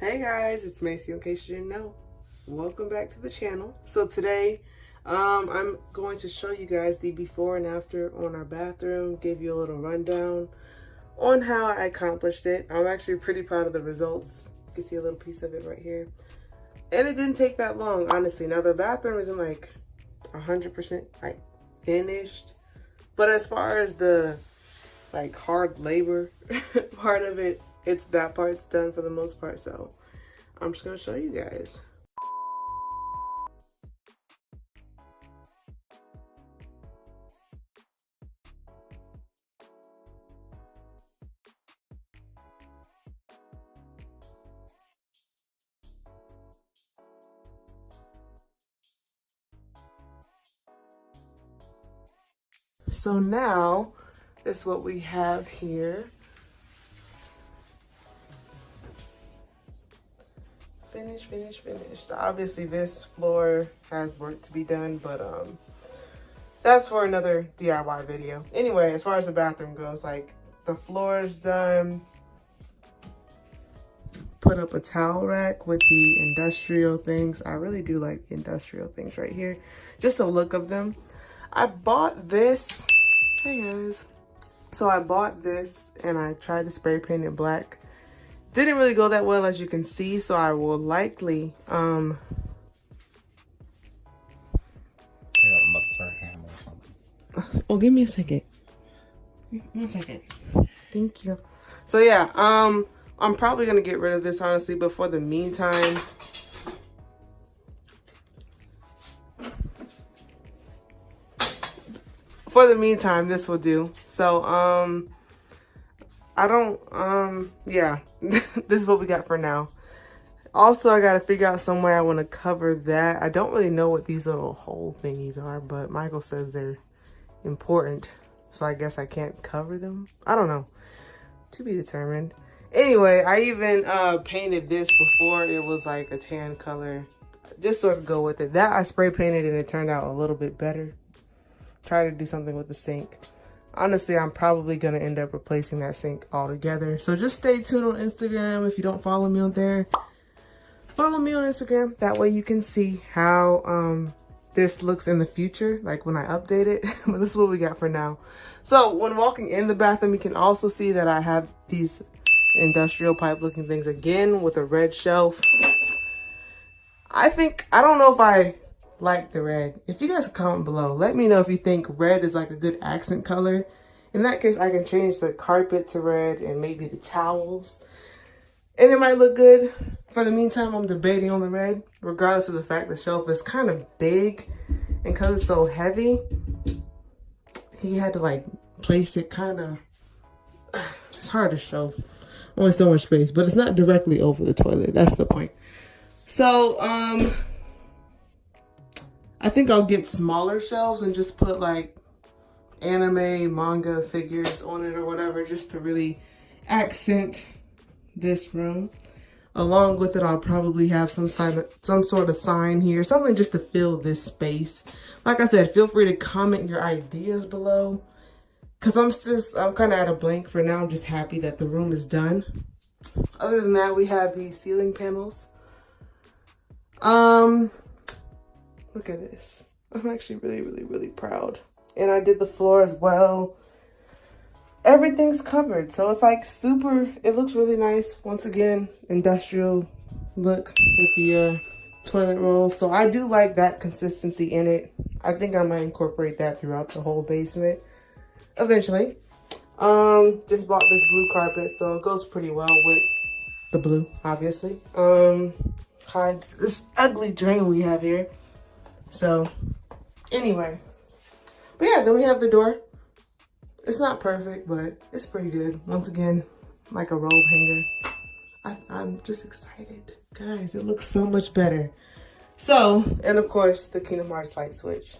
Hey guys, it's Mace in case you didn't know. Welcome back to the channel. So today I'm going to show you guys the before and after on our bathroom, give you a little rundown on how I accomplished it. I'm actually pretty proud of the results. You can see a little piece of it right here. And it didn't take that long, honestly. Now the bathroom isn't like 100% like finished, but as far as the like hard labor part of it, that part's done for the most part. So I'm just gonna show you guys. So now that's what we have here. Finished. Obviously this floor has work to be done, but that's for another DIY video. Anyway, as far as the bathroom goes, like the floor is done. Put up a towel rack with the industrial things. I really do like the industrial things right here. Just the look of them. I bought this. Hey guys. So I bought this and I tried to spray paint it black. Didn't really go that well, as you can see, so I will likely I'm about to start hammer or something. Oh, give me a second. 1 second. Thank you. So yeah, I'm probably gonna get rid of this honestly, but for the meantime, this will do. So I don't yeah. This is what we got for now. Also, I gotta figure out some way I want to cover that. I don't really know what these little hole thingies are, but Michael says they're important, so I guess I can't cover them. I don't know. To be determined. Anyway, I even painted this before it was like a tan color, just so I could go with it. That I spray painted and it turned out a little bit better. Try to do something with the sink. Honestly, I'm probably going to end up replacing that sink altogether. So just stay tuned on Instagram. If you don't follow me on there, follow me on Instagram. That way you can see how this looks in the future, like when I update it. But this is what we got for now. So when walking in the bathroom, you can also see that I have these industrial pipe looking things again with a red shelf. I don't know if I like the red. If you guys comment below, let me know if you think red is like a good accent color. In that case, I can change the carpet to red and maybe the towels, and it might look good. For the meantime, I'm debating on the red, regardless of the fact the shelf is kind of big, and because it's so heavy, he had to like place it kind of, it's hard to show, only so much space, but it's not directly over the toilet. That's the point. So I think I'll get smaller shelves and just put like anime, manga figures on it or whatever, just to really accent this room. Along with it, I'll probably have some sort of sign here, something just to fill this space. Like I said, feel free to comment your ideas below, because I'm kind of at a blank for now. I'm just happy that the room is done. Other than that, we have these ceiling panels. Look at this. I'm actually really proud. And I did the floor as well. Everything's covered. So it's like super, it looks really nice. Once again, industrial look with the toilet roll. So I do like that consistency in it. I think I might incorporate that throughout the whole basement eventually. Just bought this blue carpet, so it goes pretty well with the blue, obviously. Hides this ugly drain we have here. So anyway, but yeah, then we have the door. It's not perfect, but it's pretty good. Once again, like a robe hanger. I'm just excited. Guys, it looks so much better. So, and of course, the Kingdom Hearts light switch.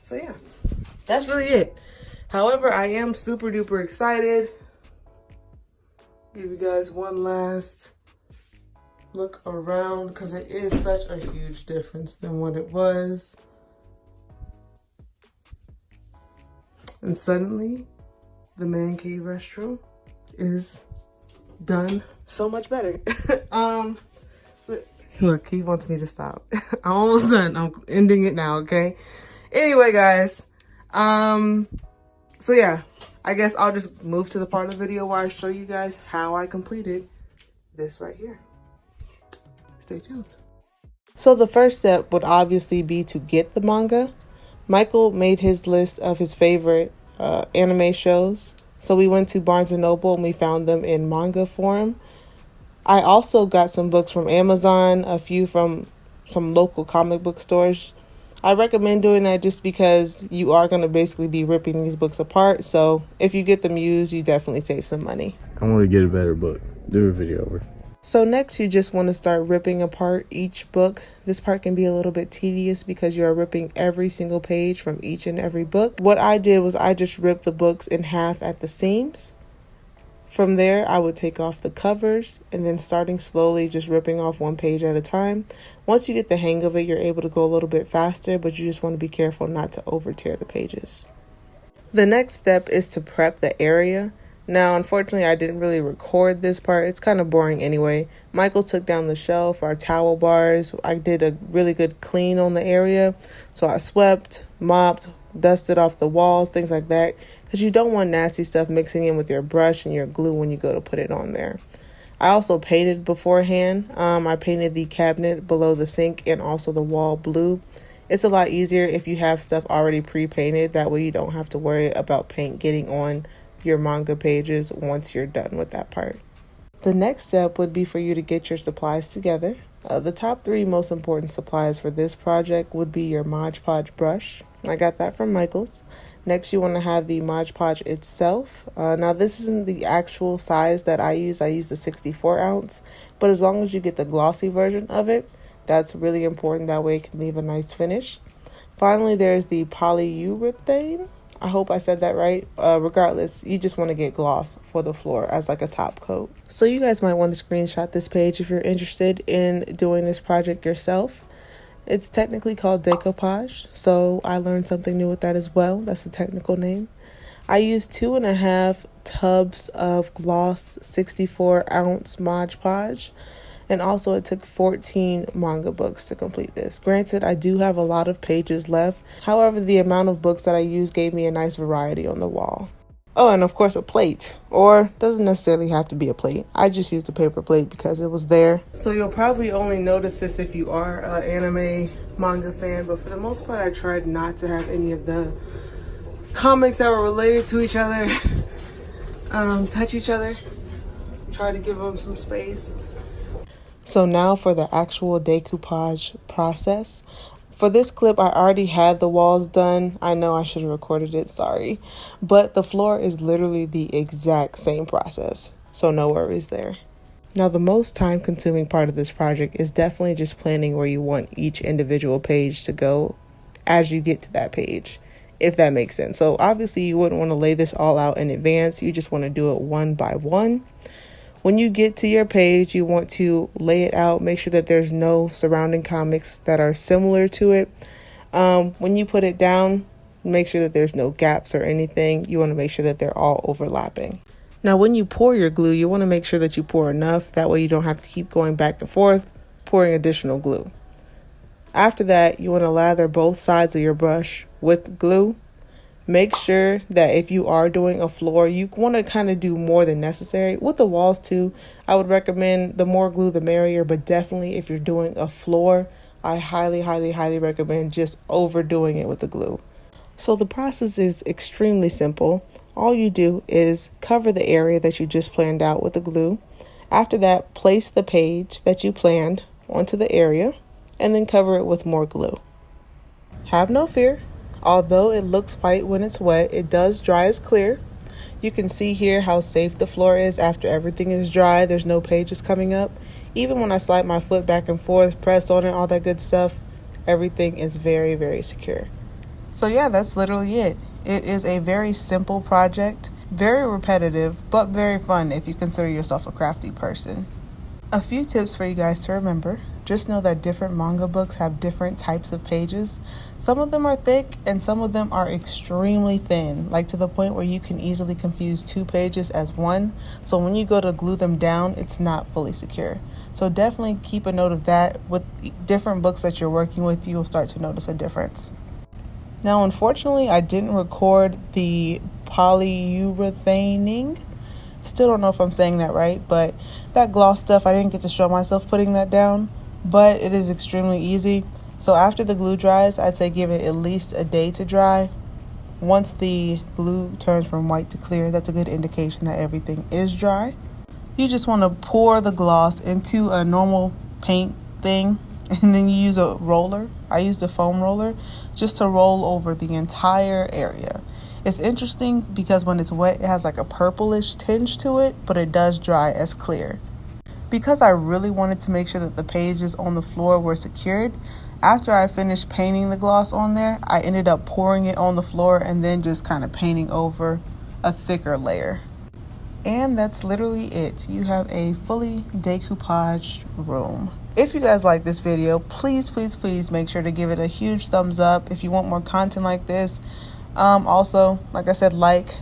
So yeah, that's really it. However, I am super duper excited. Give you guys one last look around, because it is such a huge difference than what it was. And suddenly, the man cave restroom is done so much better. So, look, he wants me to stop. I'm almost done. I'm ending it now, okay? Anyway, guys, so yeah, I guess I'll just move to the part of the video where I show you guys how I completed this right here. Stay tuned. So the first step would obviously be to get the manga. Michael made his list of his favorite anime shows. So we went to Barnes & Noble and we found them in manga form. I also got some books from Amazon, a few from some local comic book stores. I recommend doing that just because you are going to basically be ripping these books apart. So if you get them used, you definitely save some money. I want to get a better book. Do a video over. So next, you just want to start ripping apart each book. This part can be a little bit tedious because you are ripping every single page from each and every book. What I did was I just ripped the books in half at the seams. From there, I would take off the covers and then starting slowly, just ripping off one page at a time. Once you get the hang of it, you're able to go a little bit faster, but you just want to be careful not to over tear the pages. The next step is to prep the area. Now, unfortunately, I didn't really record this part. It's kind of boring anyway. Michael took down the shelf, our towel bars. I did a really good clean on the area. So I swept, mopped, dusted off the walls, things like that. Because you don't want nasty stuff mixing in with your brush and your glue when you go to put it on there. I also painted beforehand. I painted the cabinet below the sink and also the wall blue. It's a lot easier if you have stuff already pre-painted. That way you don't have to worry about paint getting on your manga pages once you're done with that part. The next step would be for you to get your supplies together. The top 3 most important supplies for this project would be your Mod Podge brush. I got that from Michael's. Next, you want to have the Mod Podge itself. Now, this isn't the actual size that I use. I use the 64 ounce, but as long as you get the glossy version of it, that's really important. That way it can leave a nice finish. Finally, there's the polyurethane. I hope I said that right. Regardless, you just want to get gloss for the floor as like a top coat. So you guys might want to screenshot this page if you're interested in doing this project yourself. It's technically called Decoupage, so I learned something new with that as well. That's the technical name. I used 2.5 tubs of gloss 64 ounce Mod Podge. And also it took 14 manga books to complete this. Granted, I do have a lot of pages left. However, the amount of books that I used gave me a nice variety on the wall. Oh, and of course a plate. Or doesn't necessarily have to be a plate. I just used a paper plate because it was there. So you'll probably only notice this if you are an anime manga fan. But for the most part, I tried not to have any of the comics that were related to each other touch each other. Try to give them some space. So now for the actual decoupage process. For this clip, I already had the walls done. I know I should have recorded it, sorry. But the floor is literally the exact same process, so no worries there. Now, the most time-consuming part of this project is definitely just planning where you want each individual page to go as you get to that page, if that makes sense. So obviously, you wouldn't want to lay this all out in advance. You just want to do it one by one. When you get to your page, you want to lay it out. Make sure that there's no surrounding comics that are similar to it. When you put it down, make sure that there's no gaps or anything. You want to make sure that they're all overlapping. Now, when you pour your glue, you want to make sure that you pour enough. That way you don't have to keep going back and forth, pouring additional glue. After that, you want to lather both sides of your brush with glue. Make sure that if you are doing a floor, you want to kind of do more than necessary. With the walls too, I would recommend the more glue, the merrier. But definitely if you're doing a floor, I highly, highly, highly recommend just overdoing it with the glue. So the process is extremely simple. All you do is cover the area that you just planned out with the glue. After that, place the page that you planned onto the area and then cover it with more glue. Have no fear. Although it looks white when it's wet, it does dry as clear. You can see here how safe the floor is after everything is dry. There's no pages coming up. Even when I slide my foot back and forth, press on it, all that good stuff, everything is very, very secure. So yeah, that's literally it. It is a very simple project, very repetitive, but very fun if you consider yourself a crafty person. A few tips for you guys to remember. Just know that different manga books have different types of pages. Some of them are thick and some of them are extremely thin, like to the point where you can easily confuse 2 pages as one. So when you go to glue them down, it's not fully secure. So definitely keep a note of that. With different books that you're working with, you will start to notice a difference. Now, unfortunately, I didn't record the polyurethaning. Still don't know if I'm saying that right, but that gloss stuff, I didn't get to show myself putting that down, but it is extremely easy. So after the glue dries, I'd say give it at least a day to dry. Once the glue turns from white to clear, that's a good indication that everything is dry. You just want to pour the gloss into a normal paint thing, and then you use a roller. I used a foam roller just to roll over the entire area. It's interesting because when it's wet, it has like a purplish tinge to it, but it does dry as clear. Because I really wanted to make sure that the pages on the floor were secured, after I finished painting the gloss on there, I ended up pouring it on the floor and then just kind of painting over a thicker layer. And that's literally it. You have a fully decoupaged room. If you guys like this video, please make sure to give it a huge thumbs up if you want more content like this. Also, like I said, like,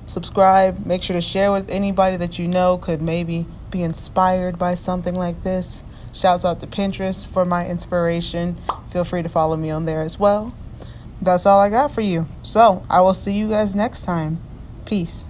subscribe, make sure to share with anybody that you know could maybe be inspired by something like this. Shouts out to Pinterest for my inspiration. Feel free to follow me on there as well. That's all I got for you. So I will see you guys next time. Peace.